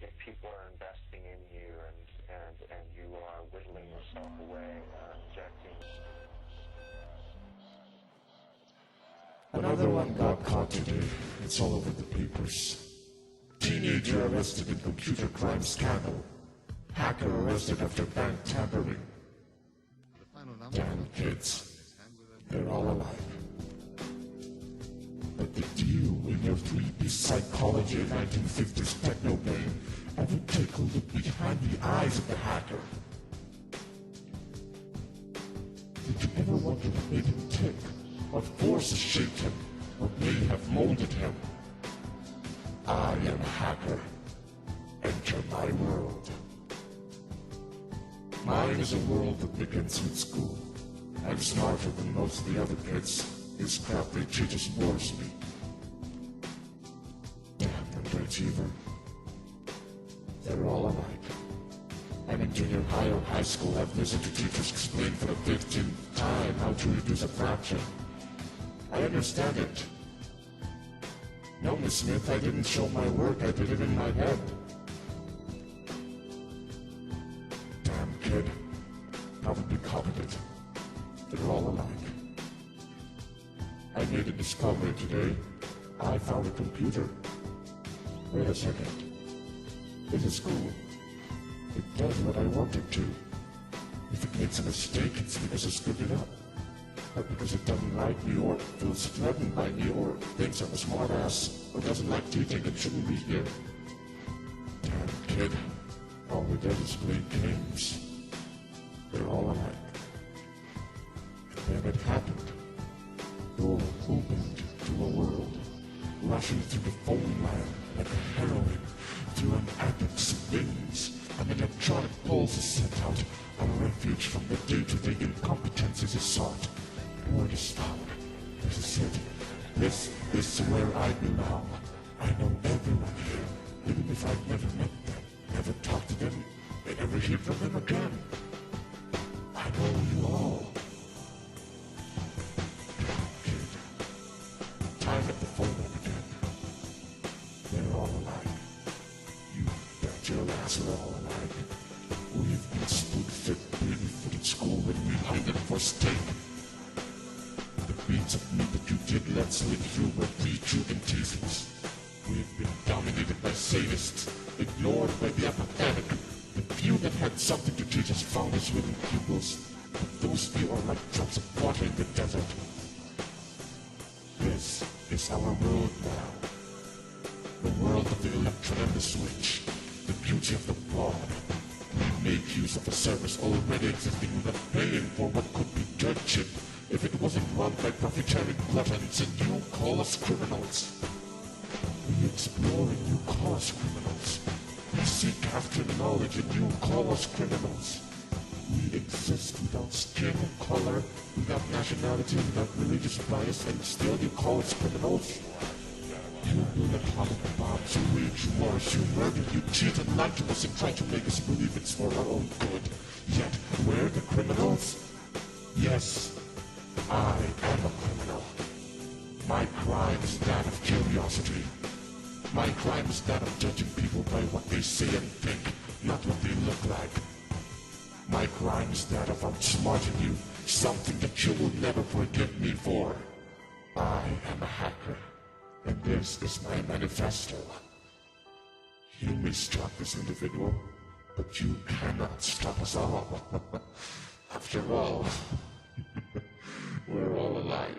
if people are investing in you and you are whittling yourself away, injecting. Another one got caught today. It's all over the papers. Teenager arrested in computer crime scandal. Hacker arrested after bank tampering. Damn kids. They're all alike. But the deal in your 3D psychology 1950s techno game ever take a look behind the eyes of the hacker? Did you ever wonder what made him tick? What forces shaped him? What may have molded him? I am a hacker. Enter my world. Mine is a world that begins with school. I'm smarter than most of the other kids. This crap they teach us bores me. Damn them, Achiever. They're all alike. And in junior high or high school, I've listened to teachers explain for the 15th time how to reduce a fraction. I understand it. No, Miss Smith, I didn't show my work, I did it in my head. Damn kid. Probably copied it. They're all alike. I made a discovery today. I found a computer. Wait a second. This is cool. It does what I want it to. If it makes a mistake, it's because I screwed it up. Not because it doesn't like me, or feels threatened by me, or thinks I'm a smartass, or doesn't like teaching and shouldn't be here. Damn kid. All we did is play games. They're all alike. And then it happened. Door opened to a world, rushing through the phone line like a heroine, through an addict's veins. An electronic pulse is sent out, a refuge from the day-to-day incompetences is sought. Where to stop? This is it. This is where I belong. I know everyone here, even if I've never met them, never talked to them, and never hear from them again. I know you all. Kid. Time at the phone up again. They're all alike. You bet your ass are all alike. We've been spoon-fed baby-footed school when we hunted for steak. The beats of meat that you did let slip through were rejuvenations. We've been dominated by sadists, ignored by the apathetic. The few that had something to teach us found us within pupils, but those few are like drops of water in the desert. This is our world now. The world of the electron and the switch. The beauty of the broad. We make use of a service already existing without paying for what could be dirt cheap if it wasn't run by profiteering gluttons, and you call us criminals. We explore and you call us criminals. We seek after knowledge and you call us criminals. We exist without skin or color, without nationality, without religious bias, and still you call us criminals? You build atomic bombs, you wage wars, you murder, you cheat and lie to us and try to make us believe it's for our own good. Yet, we're the criminals? Yes, I am a criminal. My crime is that of curiosity. My crime is that of judging people by what they say and think, not what they look like. My crime is that of outsmarting you, something that you will never forgive me for. I am a hacker, and this is my manifesto. You may stop this individual, but you cannot stop us all. After all, we're all alike.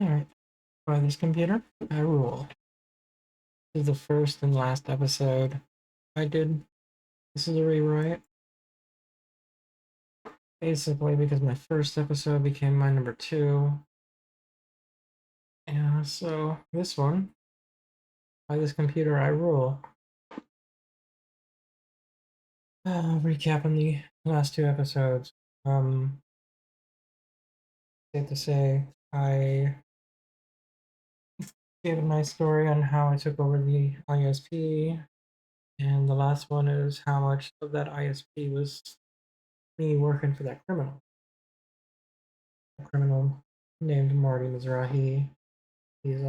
Alright, by this computer, I rule. This is the first and last episode I did. This is a rewrite. Basically, because my first episode became my number 2. Yeah, so this one, by this computer, I rule. Recapping the last 2 episodes. Safe to say, I gave a nice story on how I took over the ISP, and the last one is how much of that ISP was me working for that criminal. A criminal named Marty Mizrahi. He's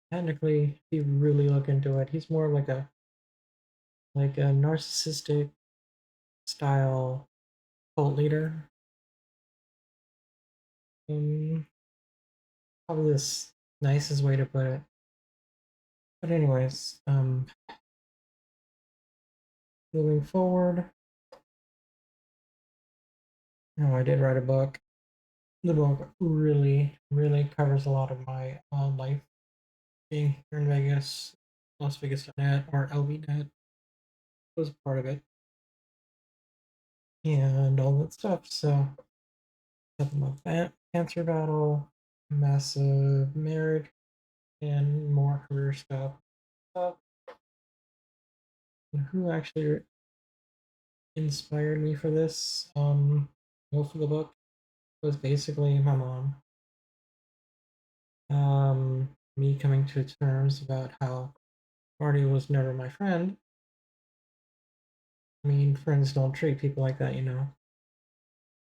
technically, if you really look into it, he's more like a narcissistic style cult leader. Probably the nicest way to put it. But anyways, moving forward. No, I did write a book. The book really, really covers a lot of my life being here in Vegas, Las Vegas.net or LVNet was part of it, and all that stuff. So, something about cancer battle, massive marriage, and more career stuff. Who actually inspired me for this? Most of the book was basically my mom. Me coming to terms about how Marty was never my friend. I mean, friends don't treat people like that, you know.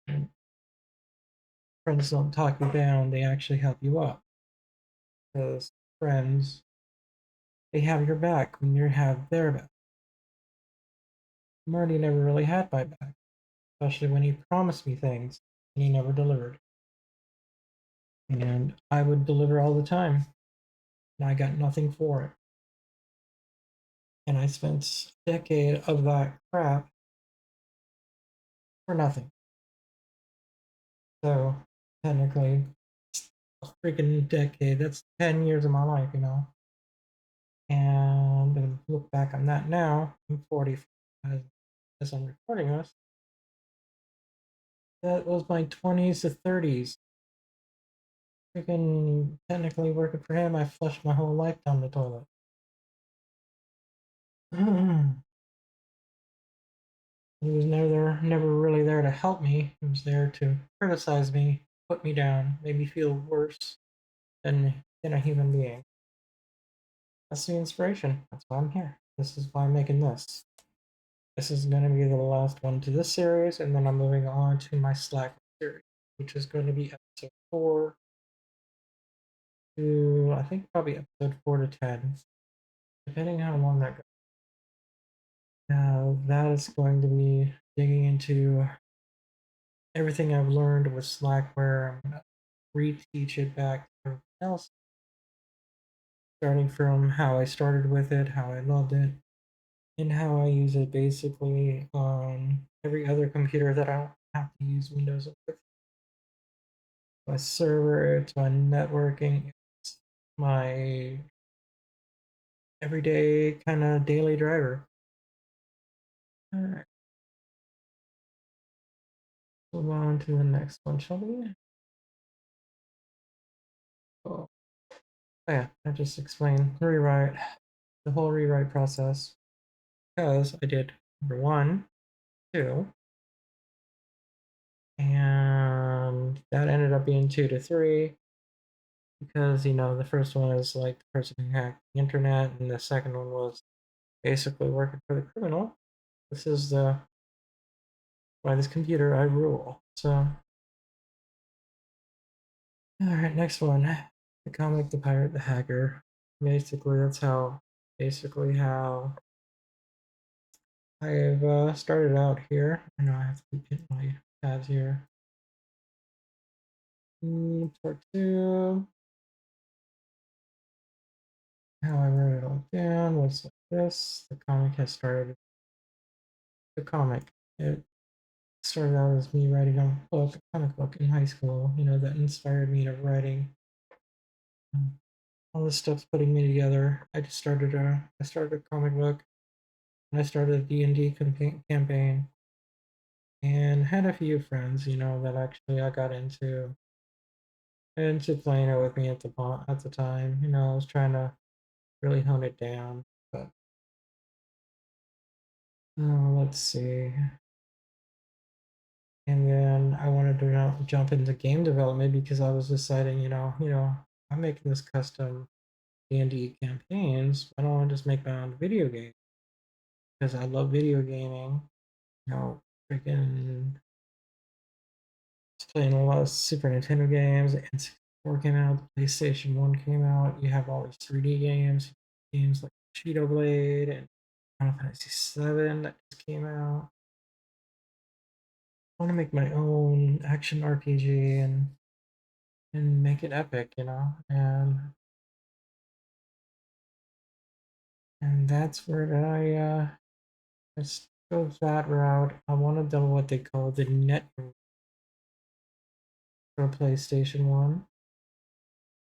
And friends don't talk you down, they actually help you up. Because friends, they have your back when you have their back. Marty never really had my back, especially when he promised me things and he never delivered. And I would deliver all the time, and I got nothing for it. And I spent a decade of that crap for nothing. So technically, a freaking decade. That's 10 years of my life, you know. And look back on that now. I'm 40 as I'm recording this. That was my 20s to 30s. Freaking technically working for him, I flushed my whole life down the toilet. He was never really there to help me. He was there to criticize me, put me down, make me feel worse than a human being. That's the inspiration. That's why I'm here. This is why I'm making this. This is going to be the last one to this series, and then I'm moving on to my Slack series, which is going to be episode 4 to, I think, probably episode 4 to 10, depending how long that goes. Now, that is going to be digging into everything I've learned with Slackware. I'm going to reteach it back to everyone else, starting from how I started with it, how I loved it, and how I use it basically on every other computer that I don't have to use Windows with. My server, it's my networking, it's my everyday kind of daily driver. All right. Move on to the next one, shall we? Oh, yeah, I just explained the rewrite, the whole rewrite process, because I did number 1, 2, and that ended up being 2 to 3, because, you know, the first one is like the person who hacked the internet, and the second one was basically working for the criminal. This is the by this computer I rule. So, all right, next one, the comic, the pirate, the hacker. Basically, that's how I've started out here. I know I have to keep hitting my tabs here. Part 2. How I wrote it all down was like this. The comic has started. The comic. It started out as me writing a book, a comic book in high school. You know, that inspired me to writing. All this stuff's putting me together. I started a comic book. And I started a D&D campaign, and had a few friends, you know, that actually I got into playing it with me at the time. You know, I was trying to really hone it down, but let's see. And then I wanted to jump into game development because I was deciding, you know, I'm making this custom D&D campaigns. Why don't I just make my own video game? Because I love video gaming. You know, freaking playing a lot of Super Nintendo games. N64 came out. The PlayStation 1 came out. You have all these 3D games like Cheeto Blade and Final Fantasy 7 that just came out. I want to make my own action RPG and make it epic, you know, and that's where I go that route. I want to do what they call the net for PlayStation 1.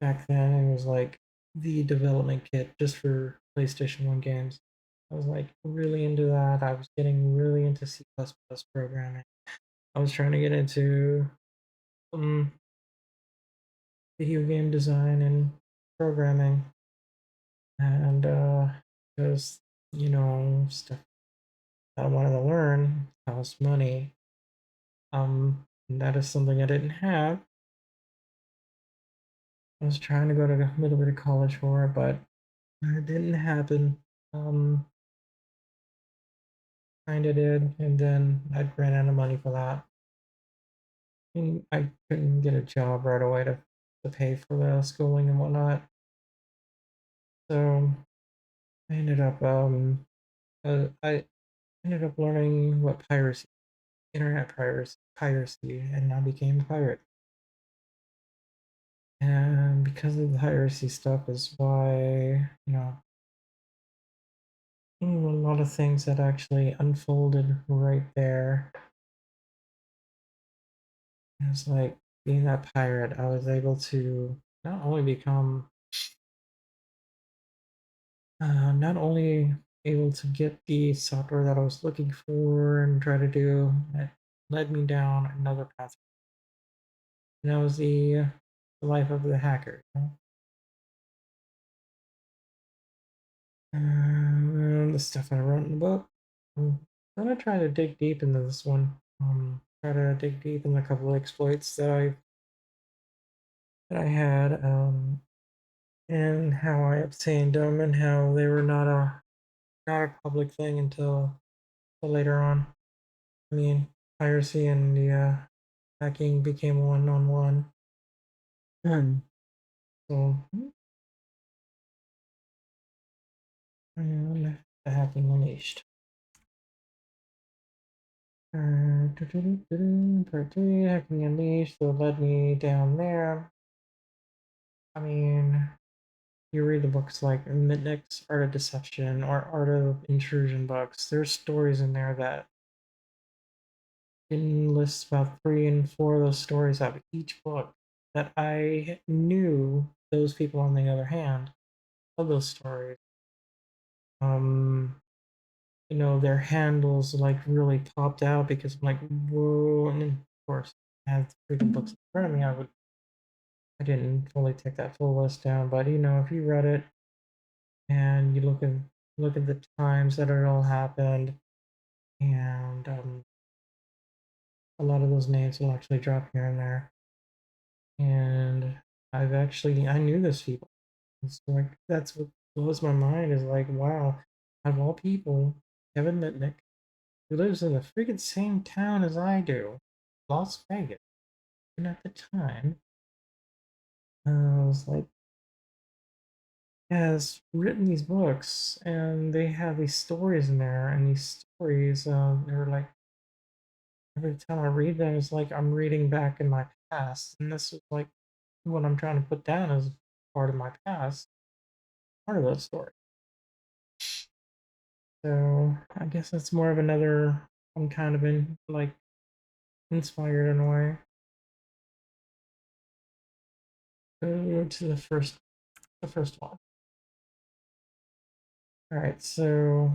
Back then, it was like the development kit just for PlayStation 1 games. I was like really into that. I was getting really into C++ programming. I was trying to get into um, video game design and programming, and because stuff that I wanted to learn cost money. And that is something I didn't have. I was trying to go to a little bit of college for it, but it didn't happen. Um, kind of did, and then I ran out of money for that. And I couldn't get a job right away to pay for the schooling and whatnot. So I ended up I ended up learning what piracy, internet piracy, and I became a pirate. And because of the piracy stuff is why, a lot of things that actually unfolded right there. It's like being that pirate, I was able to not only become, not only able to get the software that I was looking for and try to do, it led me down another path. And that was the life of the hacker. The stuff I wrote in the book. I'm gonna try to dig deep into this one. Try to dig deep in a couple of exploits that I had, and how I obtained them, and how they were not a public thing until later on. I mean, piracy and the hacking became one-on-one, and so and the hacking unleashed. Part 3, hacking unleashed. So it led me down there. I mean, you read the books like Mitnick's Art of Deception or Art of Intrusion books. There's stories in there that can list about 3 and 4 of those stories out of each book that I knew those people on the other hand of those stories. Um, their handles like really popped out because I'm like, whoa, and of course I have the freaking books in front of me. I didn't fully take that full list down, but if you read it and you look at the times that it all happened, and a lot of those names will actually drop here and there. And I knew this people. It's like that's what blows my mind is like, wow, out of all people, Kevin Mitnick, who lives in the freaking same town as I do, Las Vegas. And at the time, I was like, has written these books, and they have these stories in there, and these stories, they're like every time I read them, it's like I'm reading back in my past, and this is like what I'm trying to put down as part of my past, part of that story. So I guess that's more of another. I'm kind of like inspired in a way. Go to the first one. All right, so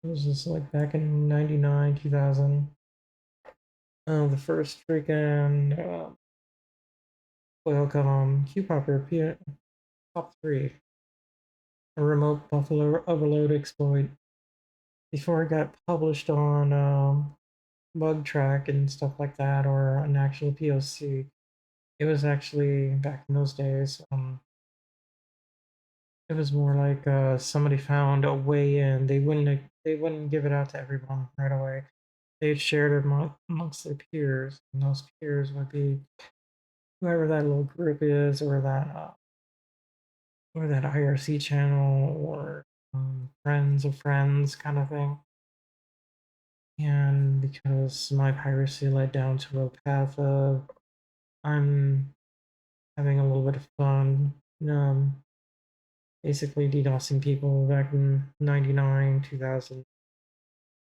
it was just like back in '99, 2000. The first freaking Qualcomm Q-Popper top 3, a remote Buffalo overload exploit. Before it got published on Bug Track and stuff like that, or an actual POC, it was actually back in those days. It was more like somebody found a way in. They wouldn't give it out to everyone right away. They'd shared it amongst their peers, and those peers would be whoever that little group is, or that IRC channel, or friends of friends kind of thing. And because my piracy led down to a path of I'm having a little bit of fun, basically DDoSing people back in '99, 2000.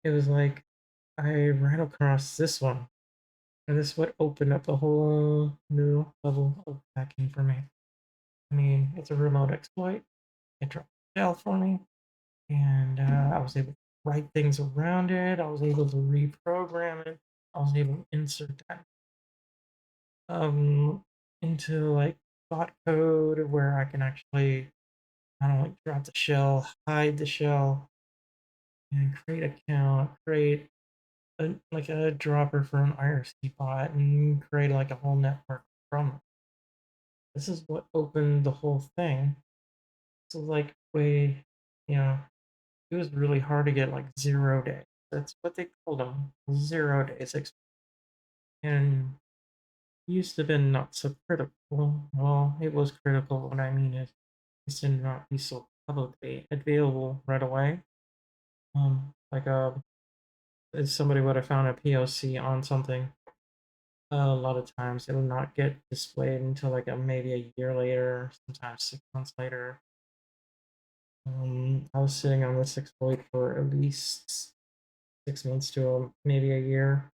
It was like I ran across this one, and this would open up a whole new level of hacking for me. I mean, it's a remote exploit. It dropped the shell for me, and I was able to write things around it. I was able to reprogram it. I was able to insert that um, into like bot code where I can actually not only drop the shell, hide the shell, and create a account, create like a dropper for an IRC bot, and create like a whole network from it. This is what opened the whole thing. So like way, you know, it was really hard to get like 0 days. That's what they called them, 0 days. And used to have been not so critical. Well, it was critical. What I mean is, it should not be so publicly available right away. Like if somebody would have found a POC on something, a lot of times it'll not get displayed until like maybe a year later, sometimes 6 months later. I was sitting on this exploit for at least 6 months to maybe a year,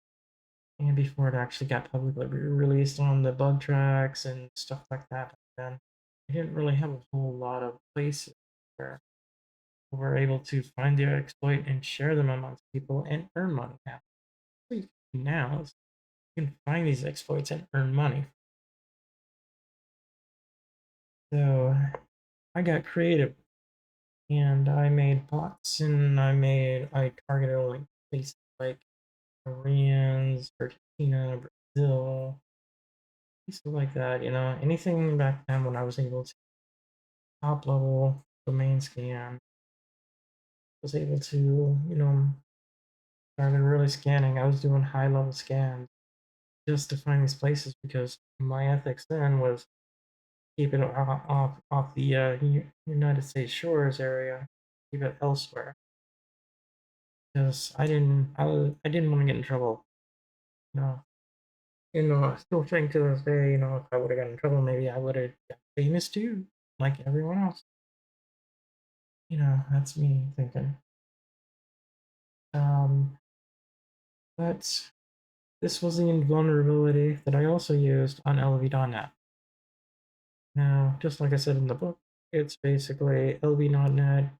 and before it actually got publicly released on the bug tracks and stuff like that. Then I didn't really have a whole lot of places where we're able to find the exploit and share them amongst people and earn money now. What you can do now is you can find these exploits and earn money. So I got creative and I made bots, and I targeted only places like Koreans, Argentina, Brazil, places like that. Anything back then when I was able to top level domain scan, was able to started really scanning. I was doing high level scans just to find these places because my ethics then was keep it off the United States shores area, keep it elsewhere because I didn't want to get in trouble. No, I still think to this day, if I would have gotten in trouble, maybe I would have got famous too, like everyone else. That's me thinking. Um, but this was the vulnerability that I also used on LV.NET. Now, just like I said in the book, it's basically LV.NET.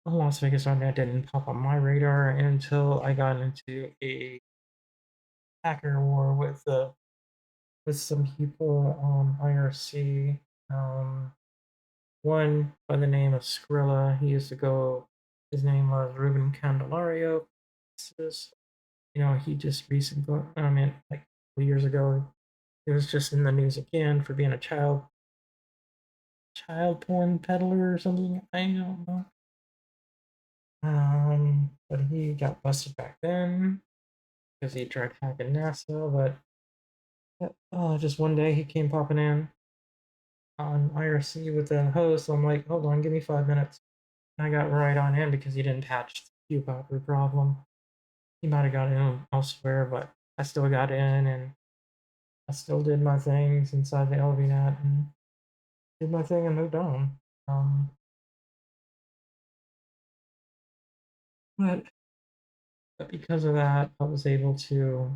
Las Vegas.NET didn't pop on my radar until I got into a hacker war with some people on IRC. One by the name of Skrilla. He used to go. His name was Ruben Candelario. He just recently. I mean, like 2 years ago, he was just in the news again for being a child porn peddler or something. I don't know. But he got busted back then because he tried hacking NASA. But just one day he came popping in on IRC with the host. I'm like, hold on, give me 5 minutes. And I got right on in because he didn't patch the queue popper problem. He might have got in elsewhere, but I still got in and I still did my things inside the LVNet and did my thing and moved on. Um, but, but because of that, I was able to,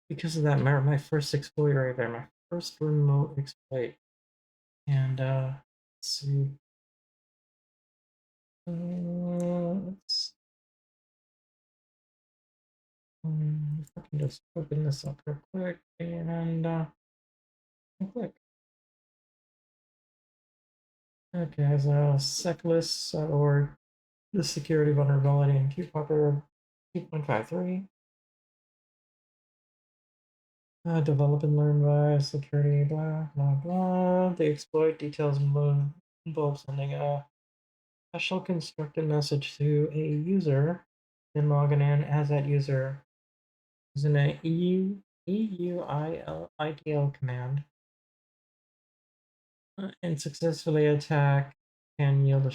because of that, my first exploit right there, my first remote exploit. And let's see. Let's if I can just open this up real quick and click. Okay, as a seclist or the security vulnerability in QPopper 2.53. Develop and learn by security, blah, blah, blah. The exploit details involve sending a special constructed message to a user, then logging in as that user using an EUIDL command, and successfully attack can yield a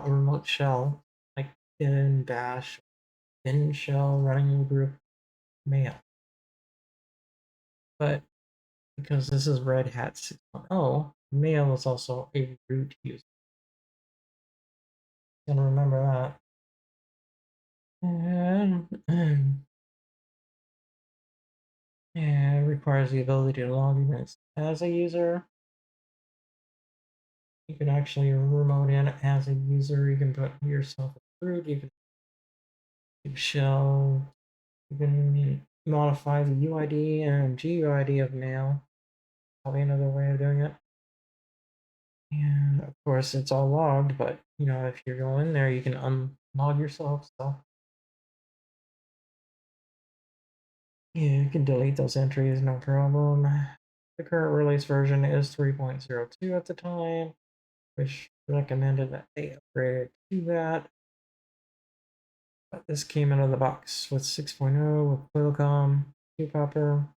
remote shell, like bin bash, bin shell running in group mail. But because this is Red Hat 6.0, mail is also a root user. Gonna remember that. And it requires the ability to log in as a user. You can actually remote in as a user. You can put yourself as root. You can do shell. You can modify the UID and GUID of mail. Probably another way of doing it. And of course, it's all logged, but if you go in there, you can unlog yourself. So yeah, you can delete those entries, no problem. The current release version is 3.02 at the time, which recommended that they upgrade to that. But this came out of the box with 6.0 with Qualcomm, QPopper.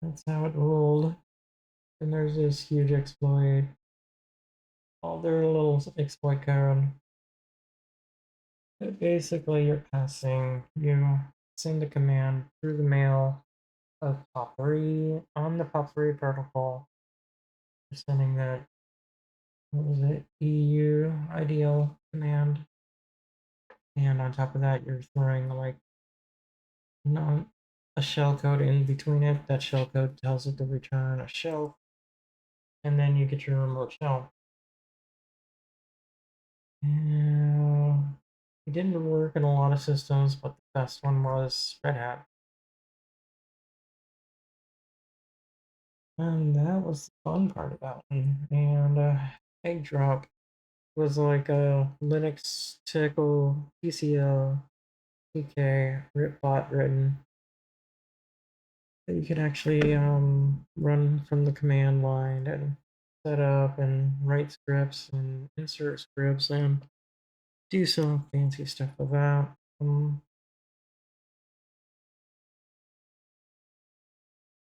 That's how it rolled. And there's this huge exploit. All their little exploit code. But basically, you send a command through the mail of POP3 on the POP3 protocol. You're sending that, what was it, EU IDL command. And on top of that, you're throwing like a shell code in between it. That shell code tells it to return a shell, and then you get your remote shell. And it didn't work in a lot of systems, but the best one was Red Hat. And that was the fun part about it. And Egg Drop was like a Linux typical PCL PK bot written that you could actually run from the command line and set up and write scripts and insert scripts and do some fancy stuff with that.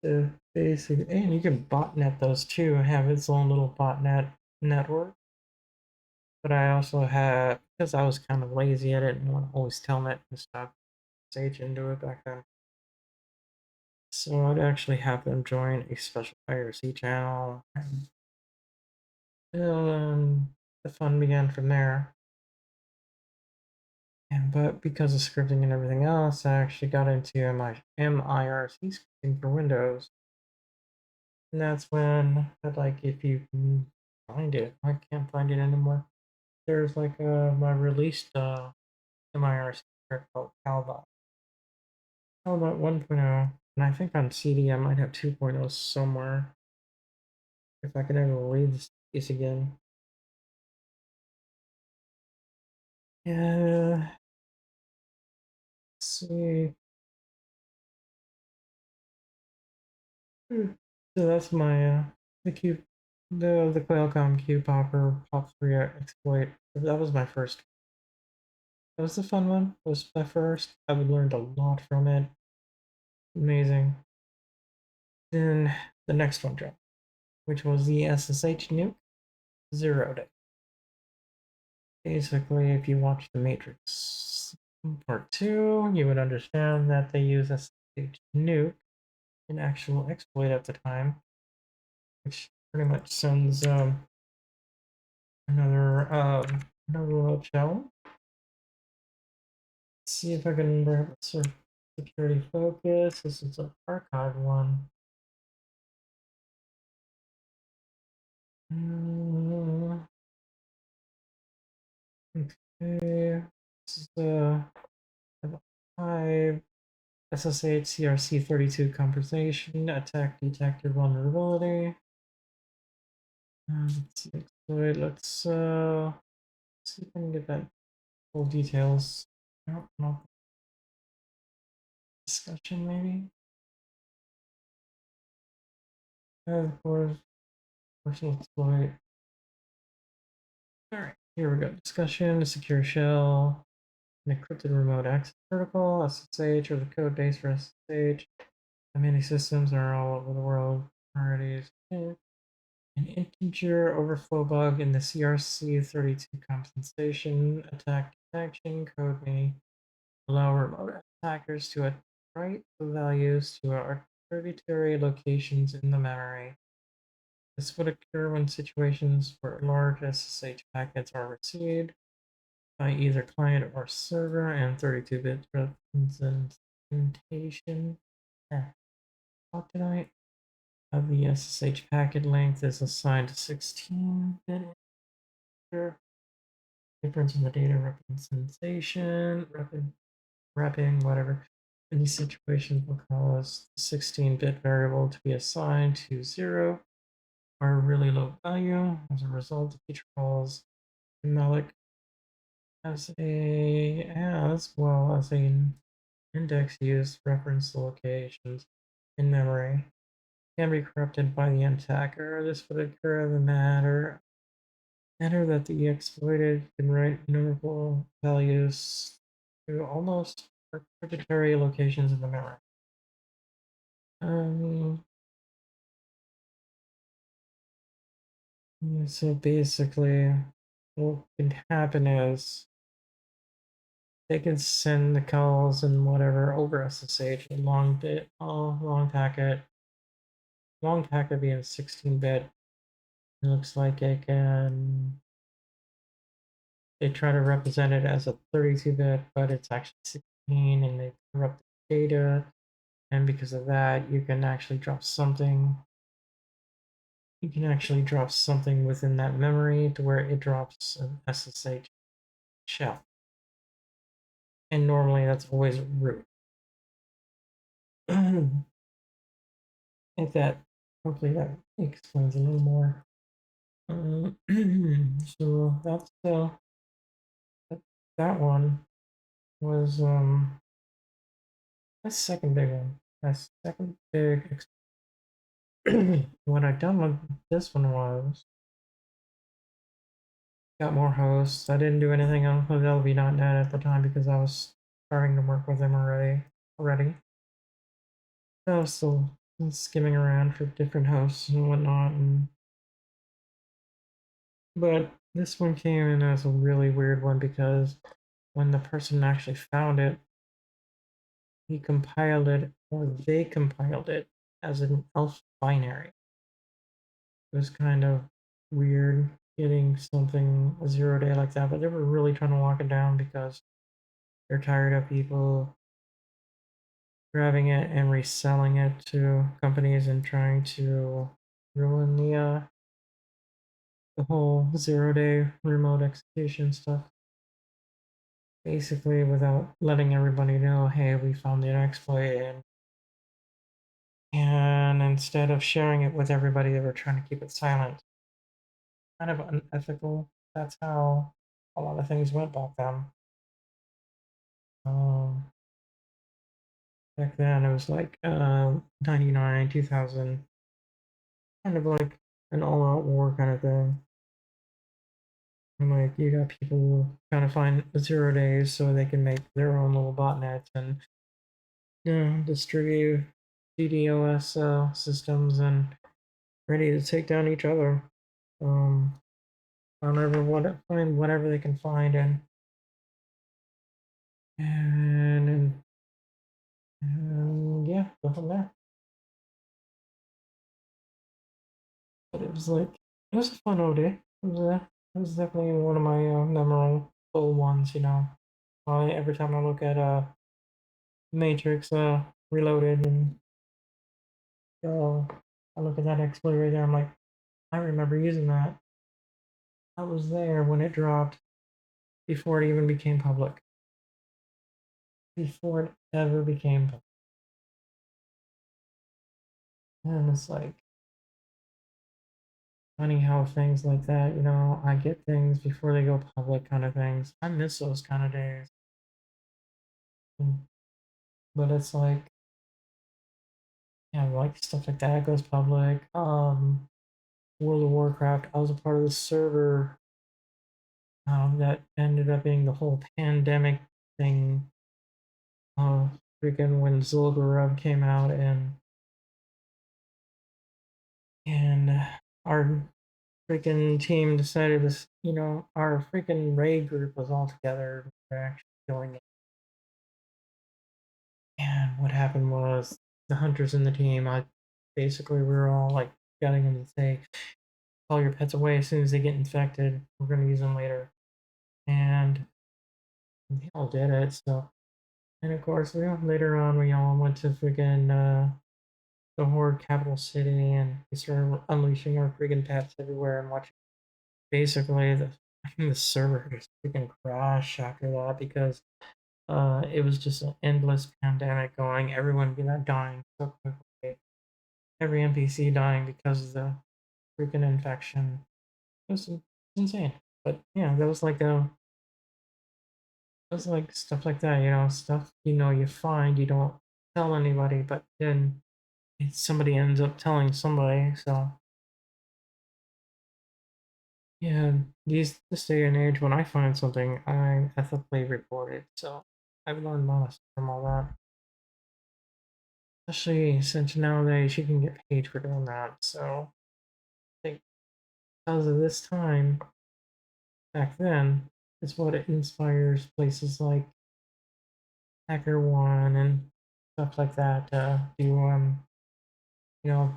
The basic, and you can botnet those too, have its own little botnet network. But I also had, because I was kind of lazy, I didn't want to always telnet and stuff. Sage into it back then. So I'd actually have them join a special IRC channel, and the fun began from there. But because of scripting and everything else, I actually got into MIRC scripting for Windows. And that's when, like, if you can find it, I can't find it anymore. There's like my released MIRC script called Calbot. Calbot 1.0, and I think on CD I might have 2.0 somewhere. If I can ever read this again. Yeah. Let's see. So that's my the Qualcomm QPopper POP3 exploit. That was my first. That was a fun one. It was my first. I learned a lot from it. Amazing. Then the next one dropped, which was the SSH nuke 0 day. Basically, if you watch The Matrix Part 2, you would understand that they use SSH nuke, an actual exploit at the time, which pretty much sends another remote shell. Let's see if I can remember security focus. This is an archive one. Okay, this is the 5 SSH CRC32 conversation attack detector vulnerability. Let's see, exploit. Let's see if I can get that full details. No, no. discussion maybe. Of course, personal exploit. All right, here we go. Discussion, a secure shell, an encrypted remote access protocol, SSH, or the code base for SSH. Many systems are all over the world already. An integer overflow bug in the CRC32 compensation attack detection code may allow remote attackers to write the values to arbitrary locations in the memory. This would occur when situations where large SSH packets are received by either client or server and 32-bit representation of the SSH packet length is assigned to 16-bit integer. Difference in the data representation, wrapping, whatever. In these situations will cause the 16-bit variable to be assigned to 0 or a really low value. As a result, the feature calls malloc as well as an index used to reference the locations in memory can be corrupted by the attacker. This would occur in the matter that the exploited can write numerical values to almost arbitrary locations in the memory. Yeah, so basically, what can happen is they can send the calls and whatever over SSH, a long packet being 16-bit. It looks like they try to represent it as a 32-bit, but it's actually 16, and they corrupt the data. And because of that, you can actually drop something. You can actually drop something within that memory to where it drops an SSH shell. And normally that's always root. If that, hopefully that explains a little more. So that's that one was that's second big one. That's second big. What I've done with this one was got more hosts. I didn't do anything on LV.net at the time because I was starting to work with them already. So I was still skimming around for different hosts and whatnot, but this one came in as a really weird one because when the person actually found it, he compiled it, or they compiled it as an ELF binary. It was kind of weird getting something a 0-day like that, but they were really trying to lock it down because they're tired of people grabbing it and reselling it to companies and trying to ruin the whole 0-day remote execution stuff. Basically, without letting everybody know, hey, we found the exploit, and instead of sharing it with everybody, they were trying to keep it silent. Kind of unethical. That's how a lot of things went back then. Back then, it was like 99, 2000, kind of like an all-out war kind of thing. And like you got people trying to find 0 days so they can make their own little botnets and distribute DDoS systems and ready to take down each other. Find whatever they can find and yeah, go from there. But it was a fun old day. It was definitely one of my memorable ones. Every time I look at Matrix Reloaded and I look at that exploit right there, I'm like, I remember using that. I was there when it dropped before it even became public. Before it ever became public. And it's like funny how things like that, I get things before they go public kind of things. I miss those kind of days. but it's like, yeah, like stuff like that goes public. World of Warcraft, I was a part of the server that ended up being the whole pandemic thing. Freaking when Zul'Gurub came out and our freaking team decided to, our freaking raid group was all together. We're actually doing it. And what happened was the hunters in the team, basically we were all like getting them to say, call your pets away as soon as they get infected. We're going to use them later. And they all did it. So, and of course, later on, we all went to freaking the Horde capital city and we started unleashing our freaking pets everywhere and watching. Basically, the server just freaking crashed after that because it was just an endless pandemic going. Everyone dying so quickly. Every NPC dying because of the freaking infection. It was insane. But yeah, that was like stuff like that. Stuff you find you don't tell anybody, but then somebody ends up telling somebody. So yeah, this day and age, when I find something, I ethically report it. So I've learned a lot from all that. Especially since nowadays you can get paid for doing that. So I think because of this time back then is what it inspires places like HackerOne and stuff like that to do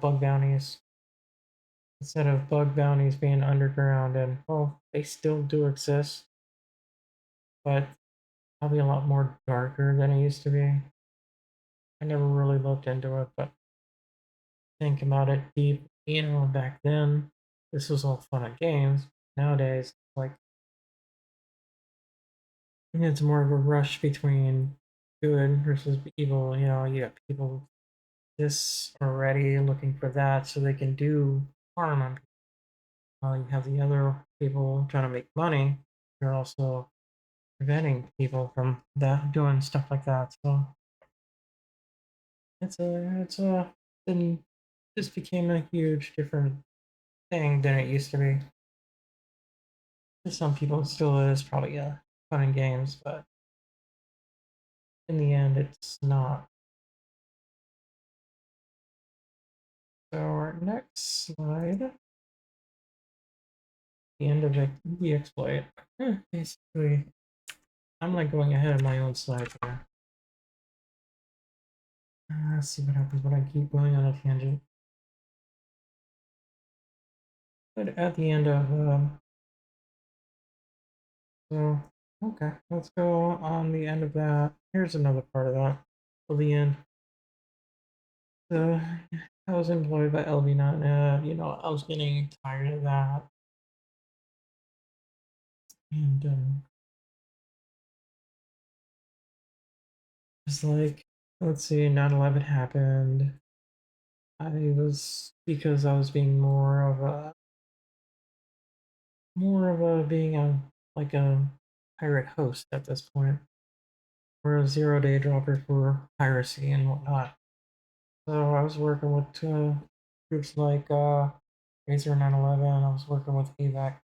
bug bounties instead of bug bounties being underground, and well, they still do exist, but probably a lot more darker than it used to be. I never really looked into it, but think about it deep. Back then, this was all fun and games. Nowadays, like, it's more of a rush between good versus evil. You got people this already looking for that so they can do harm on people. You have the other people trying to make money. They're also preventing people from that doing stuff like that. So it's a then this became a huge different thing than it used to be. For some people, it still is probably fun and games, but in the end, it's not. So our next slide, the end of the exploit. Basically, I'm like going ahead of my own slide here. Let's see what happens when I keep going on a tangent. But at the end of so okay, let's go on the end of that. Here's another part of that. Till the end. So I was employed by LV.net. I was getting tired of that, and it's like, let's see, 9/11 happened. Because I was being more of a being a like a pirate host at this point. We're a 0 day dropper for piracy and whatnot. So I was working with groups like Razer 911. I was working with AVAC. I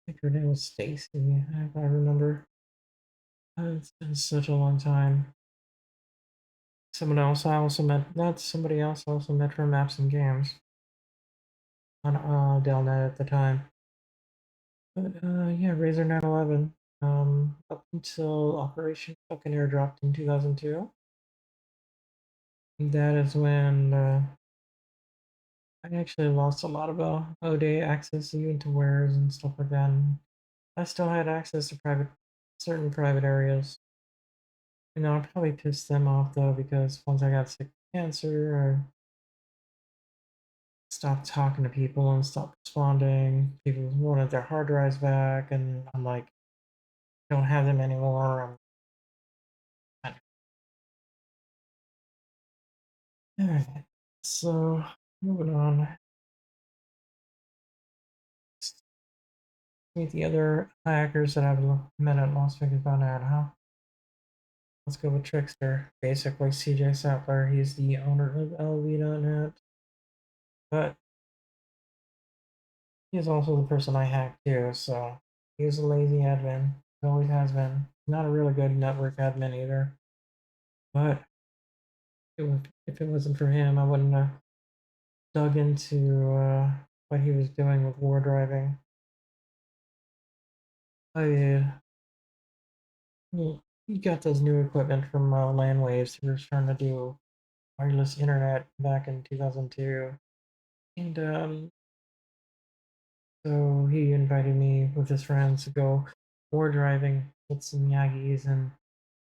think her name was Stacy, if I remember. It's been such a long time. Somebody else I also met from Maps and Games on Delnet at the time. But yeah, Razer 911. Up until Operation Fucking Airdropped in 2002. That is when I actually lost a lot of ODay access even to wares and stuff like that. And I still had access to certain private areas. I probably pissed them off though because once I got sick with cancer, I stopped talking to people and stopped responding. People wanted their hard drives back, and I'm like, don't have them anymore. All right, so moving on. Meet the other hackers that I've met at Las Vegas.net, huh? let's go with Trickster. Basically, CJ Sattler, he's the owner of LV.net. But he's also the person I hacked too, so he's a lazy admin. He always has been. Not a really good network admin either. But if it wasn't for him, I wouldn't have dug into what he was doing with war driving. I he got those new equipment from Landwaves. He was trying to do wireless internet back in 2002, and so he invited me with his friends to go war driving with some Yagis and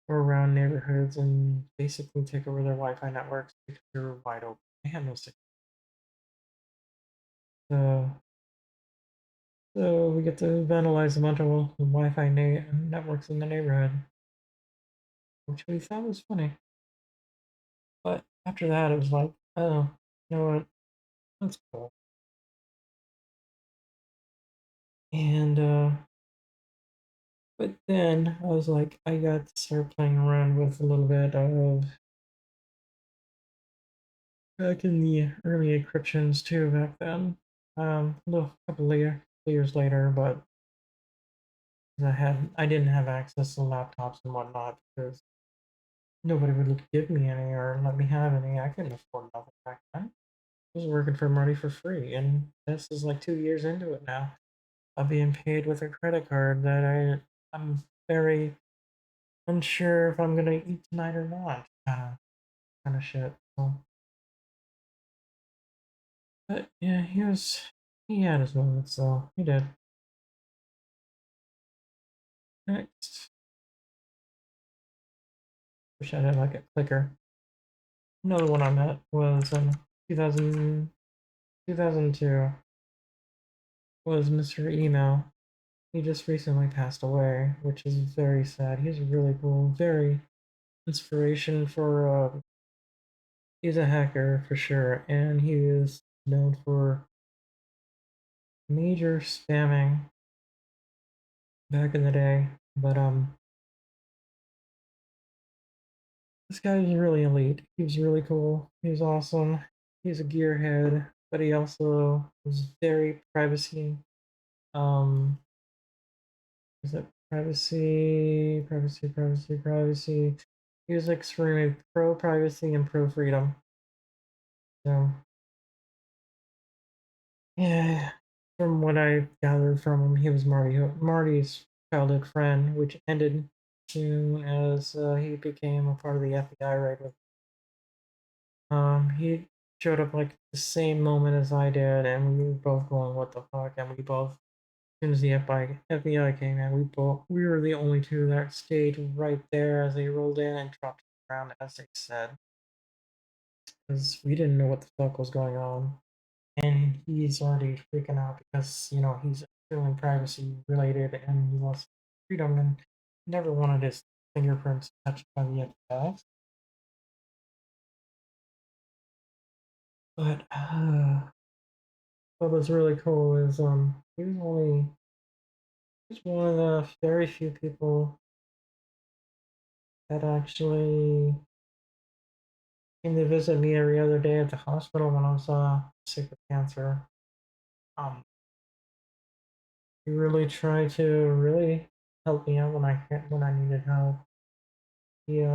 go around neighborhoods and basically take over their Wi-Fi networks because they were wide open. They had no signal. So, so we get to vandalize a bunch of Wi-Fi networks in the neighborhood, which we thought was funny. But after that, it was like, oh, you know what? That's cool. And but then I was like, I got to start playing around with a little bit of back in the early encryptions too back then. A little couple of years later, but I didn't have access to laptops and whatnot because nobody would give me any or let me have any. I couldn't afford nothing back then. I was working for Marty for free, and this is like 2 years into it now. I'm being paid with a credit card that I'm very unsure if I'm gonna eat tonight or not. Kind of shit. So, but yeah, he had his moments, so he did. Next, wish I had like a clicker. Another one I met was in 2000, 2002 was Mr. Email. He just recently passed away, which is very sad. He's really cool, very inspiration for. He's a hacker for sure, and he is known for major spamming back in the day. But this guy was really elite. He was really cool. He was awesome. He's a gearhead, but he also was very privacy. Um, is it privacy? He was extremely pro privacy and pro freedom. So yeah, from what I gathered from him, he was Marty's childhood friend, which ended soon as he became a part of the FBI raid with. He showed up like the same moment as I did, and we were both going, "What the fuck?" And we both, as soon as the FBI came in, we were the only two that stayed right there as they rolled in and dropped around as they said, because we didn't know what the fuck was going on. And he's already freaking out because he's feeling privacy related and he wants freedom and never wanted his fingerprints touched by the FBI. But what was really cool is he was one of the very few people that actually came to visit me every other day at the hospital when I was sick with cancer. Um, he really tried to really help me out when I needed help. He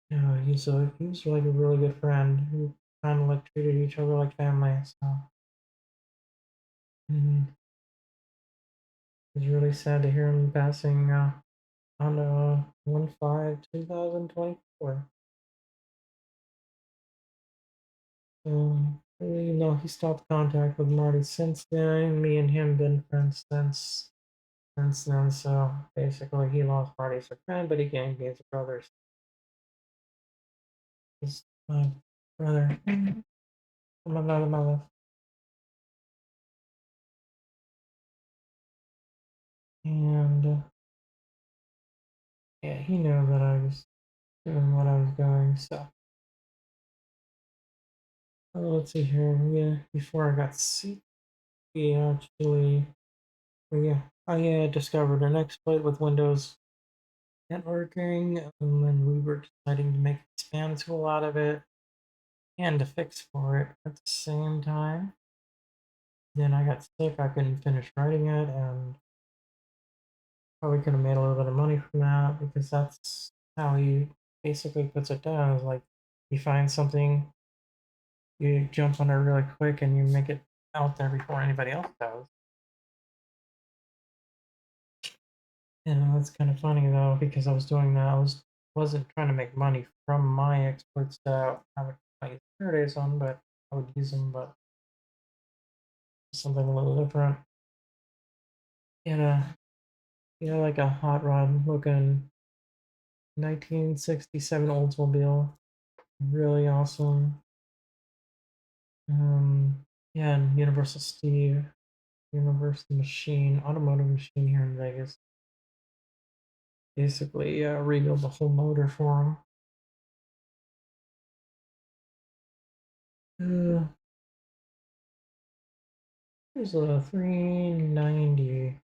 Yeah, he was like a really good friend who kind of like treated each other like family. So it was really sad to hear him passing on 1/5/2024. Really, he stopped contact with Marty since then. Me and him been friends since then. So basically, he lost Marty as a friend, but he gained me as a brother. He's my brother from another mother. And yeah, he knew that I was doing what I was doing. So let's see here. Yeah, before I got sick, we actually, yeah, I discovered an exploit with Windows networking, and we were deciding to make a spam tool out of it and a fix for it at the same time. Then I got sick, I couldn't finish writing it, and probably could have made a little bit of money from that because that's how he basically puts it down is like you find something, you jump on it really quick, and you make it out there before anybody else does. And that's kind of funny though because I was doing that. Wasn't trying to make money from my exploits that I would use Saturdays on, but I would use them, but something a little different. Yeah, like a hot rod looking 1967 Oldsmobile, really awesome. Yeah, and Universal Steve, Universal Machine, Automotive Machine here in Vegas. Basically, rebuild the whole motor for him. There's a 390.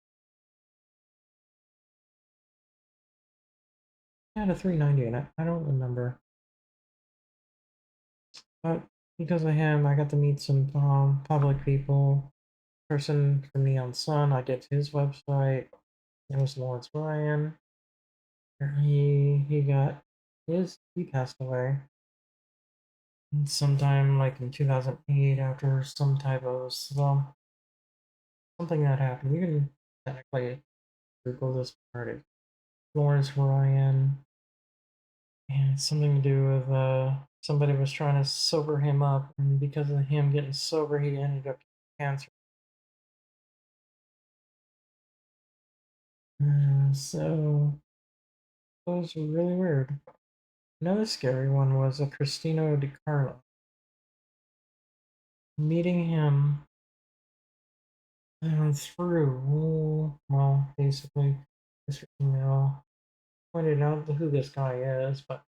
I had a 390 in it. I don't remember. But because of him, I got to meet some public people. Person from Neon Sun, I did his website. It was Lawrence Ryan. He passed away sometime like in 2008 after some type of something that happened. You can technically Google this part. Lawrence Ryan, and it's something to do with somebody was trying to sober him up, and because of him getting sober, he ended up getting cancer. So it was really weird. Another scary one was a Cristino Di Carlo. Meeting him through, well, basically, this email pointed out who this guy is, but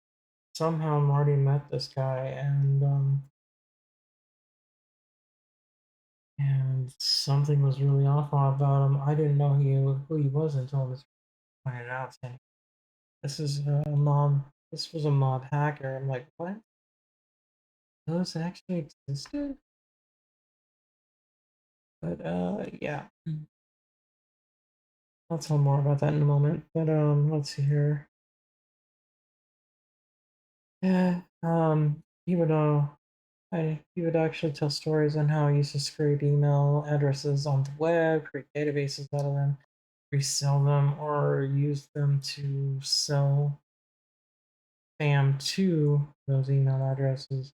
somehow Marty met this guy, and something was really awful about him. I didn't know who he was until this pointed out saying, "This is a mob. This was a mob hacker." I'm like, "What? Those actually existed?" But yeah, I'll tell more about that in a moment. But let's see here. Yeah, he would actually tell stories on how he used to scrape email addresses on the web, create databases out of them, resell them, or use them to sell spam to those email addresses.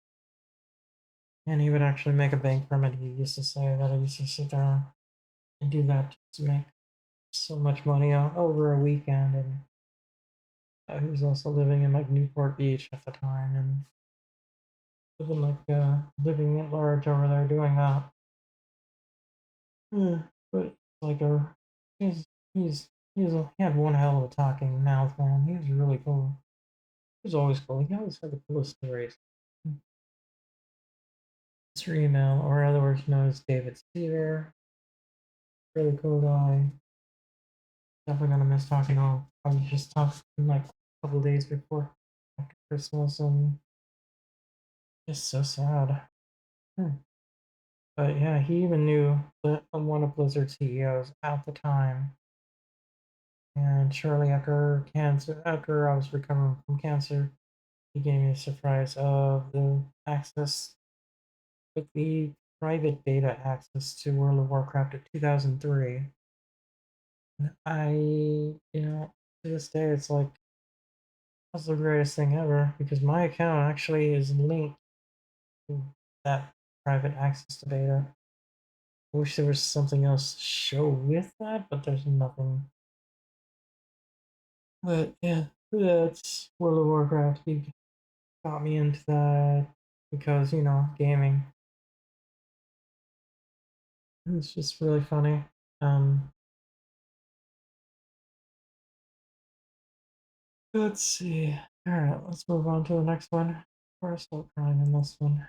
And he would actually make a bank from it. He used to say that he used to sit there and do that to make so much money over a weekend. And he was also living in like Newport Beach at the time and living at large over there doing that. But like he's he's he had one hell of a talking mouth, man. He was really cool. He was always cool. He always had the coolest stories. Mr. Email, or in other words known as David Seaver, really cool guy. Definitely gonna miss talking to him. I just talked like a couple days before after Christmas, and just so sad. But yeah, he even knew one of Blizzard's CEOs at the time. And shortly after I was recovering from cancer, he gave me a surprise of the access with the private beta access to World of Warcraft in 2003. And to this day, it's like, that's the greatest thing ever because my account actually is linked to that private access to beta. I wish there was something else to show with that, but there's nothing. But yeah, that's World of Warcraft. He got me into that because, gaming. It's just really funny. Um, let's see. All right, let's move on to the next one. Before I start crying in this one.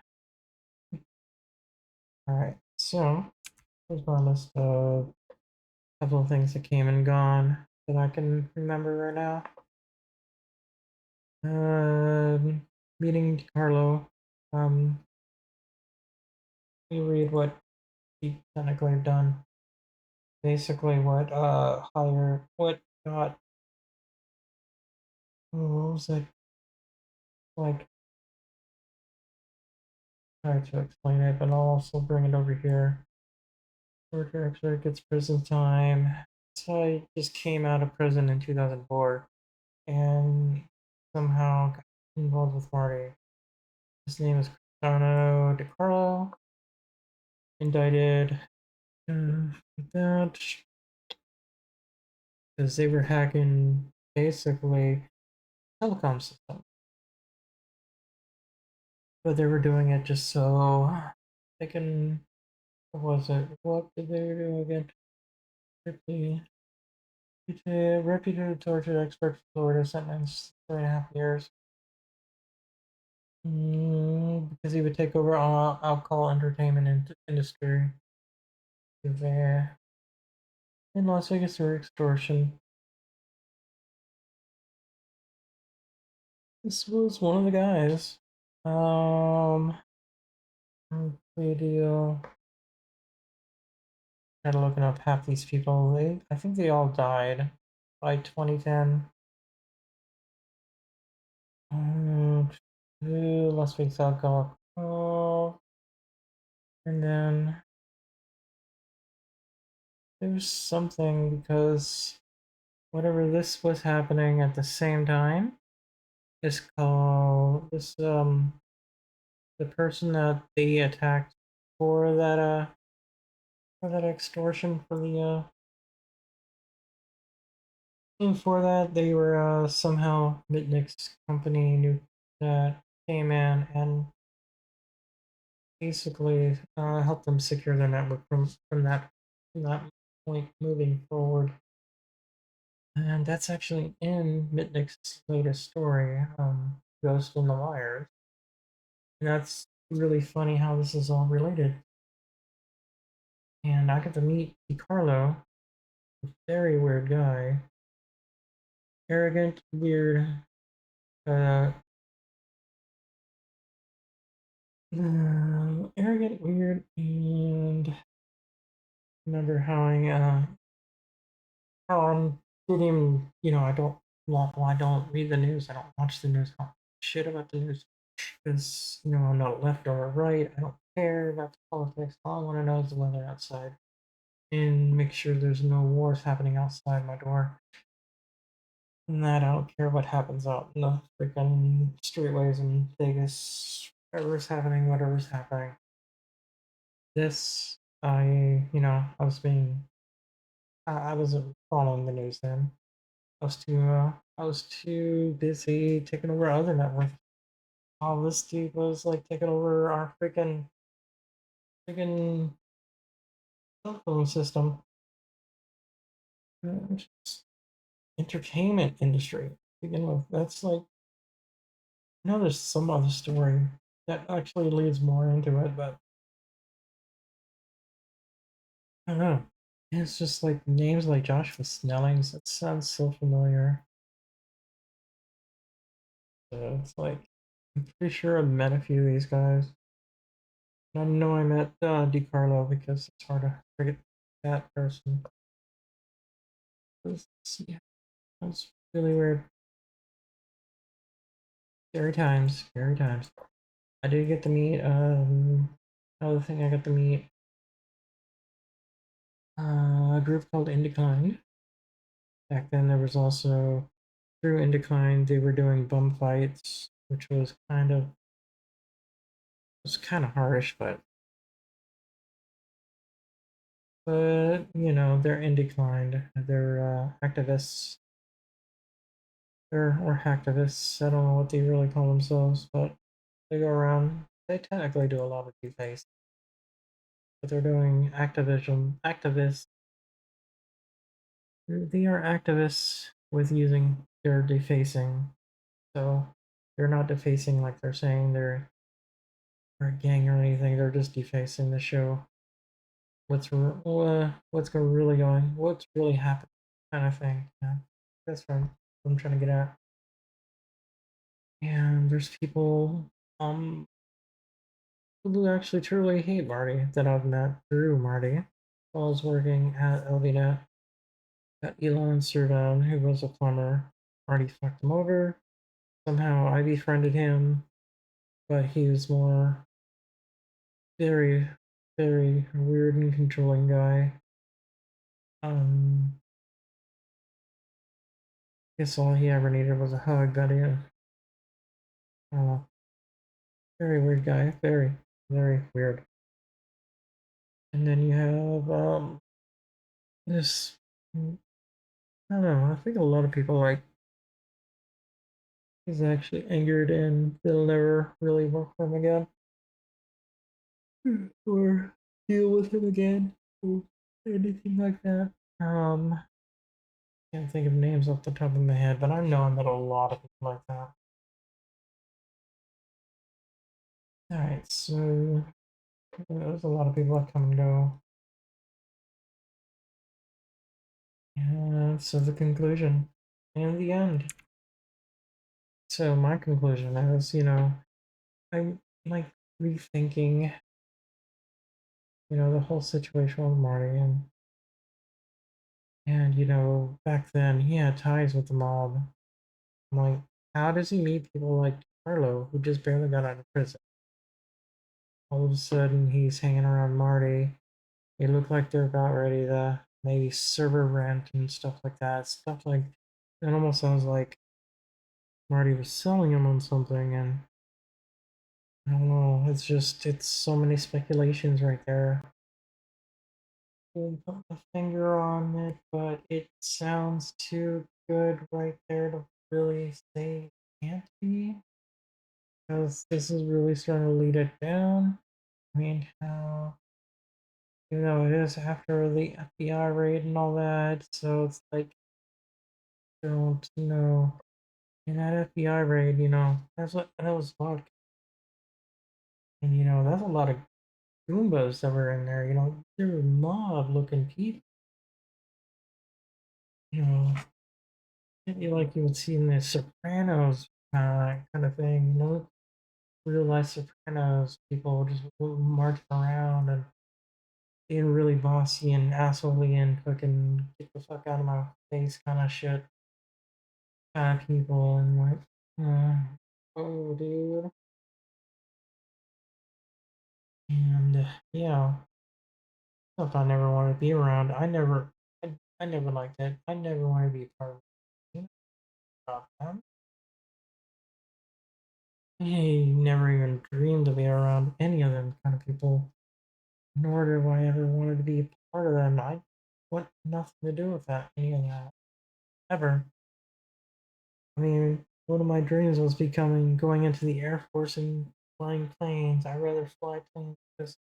All right, so here's my list of a couple of things that came and gone that I can remember right now. Meeting DiCarlo. You read what he technically done. Basically, what what got what was it like? Try to explain it, but I'll also bring it over here. Torture expert gets prison time. So I just came out of prison in 2004 and somehow got involved with Marty. His name is Cristiano DiCarlo. Indicted with that because they were hacking basically telecom system, but they were doing it just so they can. What was it? What did they do again? Ripley, reputed torture expert from Florida, sentenced 3.5 years. Because he would take over all alcohol entertainment industry in Las Vegas for extortion. This was one of the guys. Video. Tried looking up half these people. I think they all died by 2010. Las Vegas alcohol. Oh, and then there's something because whatever this was happening at the same time is called this the person that they attacked for that extortion for the and for that they were somehow Mitnick's company knew that came in and basically helped them secure their network from that point moving forward. And that's actually in Mitnick's latest story, Ghost in the Wires. And that's really funny how this is all related. And I got to meet DiCarlo, a very weird guy. Arrogant, weird, uh, arrogant, weird, and remember how I didn't even, I don't read the news, I don't watch the news, I don't shit about the news because I'm not left or right. I don't care about the politics. All I want to know is the weather outside and make sure there's no wars happening outside my door. And that I don't care what happens out in the freaking streetways in Vegas. Whatever's happening. This, I wasn't following the news then. I was too busy taking over other networks. All this dude was like taking over our freaking cell phone system. Entertainment industry to begin with. That's like, there's some other story that actually leads more into it, but I don't know. It's just like names like Joshua Snellings. That sounds so familiar. So it's like I'm pretty sure I've met a few of these guys. I know I met DiCarlo because it's hard to forget that person. Yeah, that's really weird. Scary times, scary times. I did get to meet another thing I got to meet a group called Indeclined. Back then there was also through Indeclined they were doing bum fights, which was kind of harsh, but they're Indeclined. They're activists. Or hacktivists. I don't know what they really call themselves, but they go around. They technically do a lot of deface, but they're doing activism. Activists. They are activists with using their defacing. So they're not defacing like they're saying they're a gang or anything. They're just defacing the show. What's really happening, kind of thing. Yeah, that's what I'm trying to get at. And there's people who actually truly hate Marty that I've met through Marty. While I was working at LVNet, got Elon Servan, who was a plumber. Marty fucked him over. Somehow I befriended him, but he was more very, very weird and controlling guy. Guess all he ever needed was a hug. That is, very weird guy. Very, very weird. And then you have this. I don't know. I think a lot of people like he's actually angered and they'll never really work for him again or deal with him again or anything like that. Can't think of names off the top of my head, but I know I met a lot of people like that. All right, so there's a lot of people that come and go. And so the conclusion and the end. So my conclusion is, I'm like rethinking, the whole situation with Marty and back then he had ties with the mob. I'm like, how does he meet people like Carlo who just barely got out of prison? All of a sudden he's hanging around Marty. They look like they're about ready to maybe server rent and stuff like that. Stuff like it almost sounds like Marty was selling him on something, and I don't know. It's so many speculations right there. Won't put my finger on it, but it sounds too good right there to really say it can't be, because this is really starting to lead it down. I mean, how it is after the FBI raid and all that, so it's like don't know. In that FBI raid, that was a lot, and that's a lot of Goombas that were in there. They were mob-looking people. You know, maybe like you would see in the Sopranos kind of thing. Real life Sopranos people just marching around and being really bossy and assholey and fucking get the fuck out of my face kind of shit kind of people and like, oh dude, and yeah, stuff I never wanted to be around. I never liked it. I never wanted to be a part of it. Them. I never even dreamed to be around any of them kind of people, nor do I ever wanted to be a part of them. I want nothing to do with that, any of that, ever. I mean, one of my dreams was going into the Air Force and flying planes. I rather fly planes because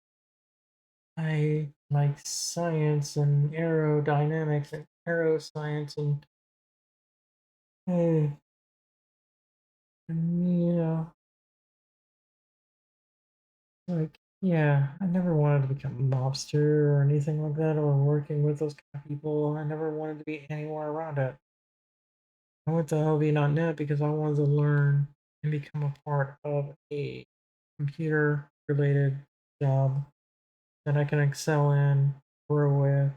I like science and aerodynamics and aeroscience and like yeah, I never wanted to become a mobster or anything like that or working with those kind of people. I never wanted to be anywhere around it. I went to LV.net because I wanted to learn and become a part of a computer related job that I can excel in, grow with.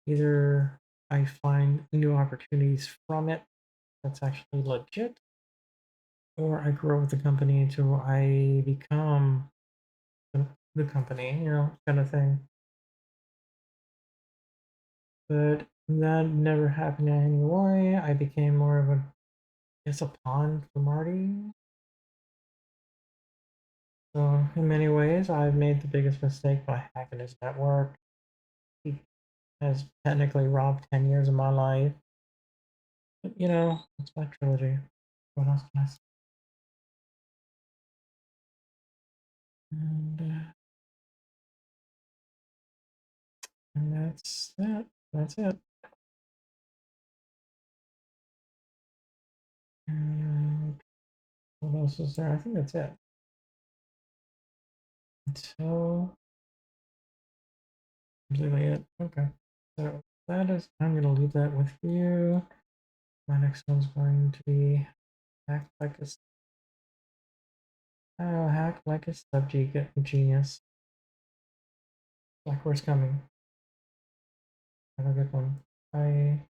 Either I find new opportunities from it that's actually legit, or I grow with the company until I become the company, kind of thing. But that never happened anyway. I became more of a pawn for Marty. So in many ways, I've made the biggest mistake by hacking his network. He has technically robbed 10 years of my life. But it's my trilogy. What else can I say? And, uh, and that's that. That's it. And what else is there? I think that's it. So completely it. Okay. So that is, I'm going to leave that with you. My next one's going to be Act Like a Oh, hack like a subject genius. Blackwell's coming. Have a good one. Bye.